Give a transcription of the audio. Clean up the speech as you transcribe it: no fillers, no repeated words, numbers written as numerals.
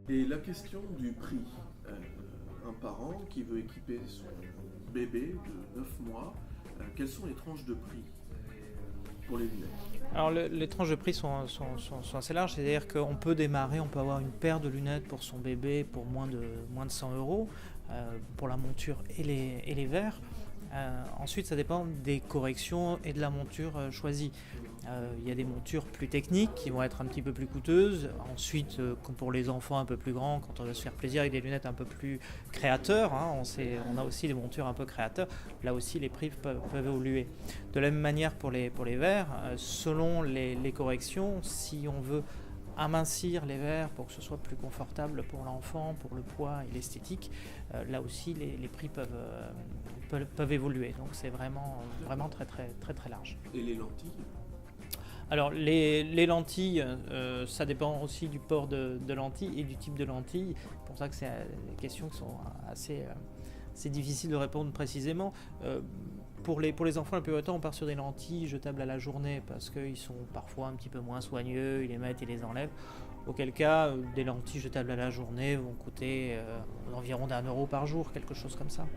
Et la question du prix. Un parent qui veut équiper son bébé de 9 mois, quelles sont les tranches de prix pour les lunettes? Alors les tranches de prix sont assez larges, c'est-à-dire qu'on peut démarrer, on peut avoir une paire de lunettes pour son bébé pour moins de 100 euros pour la monture et les verres. Ensuite, ça dépend des corrections et de la monture choisie. Il y a des montures plus techniques qui vont être un petit peu plus coûteuses. Ensuite, comme pour les enfants un peu plus grands, quand on veut se faire plaisir avec des lunettes un peu plus créateurs, hein, on a aussi des montures un peu créateurs. Là aussi, les prix peuvent évoluer. De la même manière pour les verres, selon les corrections, si on veut amincir les verres pour que ce soit plus confortable pour l'enfant, pour le poids et l'esthétique, là aussi les prix peuvent évoluer. Donc c'est vraiment très très très très large. Et les lentilles? Alors les lentilles, ça dépend aussi du port de lentilles et du type de lentilles. C'est pour ça que c'est des questions qui sont assez difficiles de répondre précisément. Pour les enfants, la plupart du temps, on part sur des lentilles jetables à la journée parce qu'ils sont parfois un petit peu moins soigneux, ils les mettent et les enlèvent. Auquel cas, des lentilles jetables à la journée vont coûter environ d'1 euro par jour, quelque chose comme ça.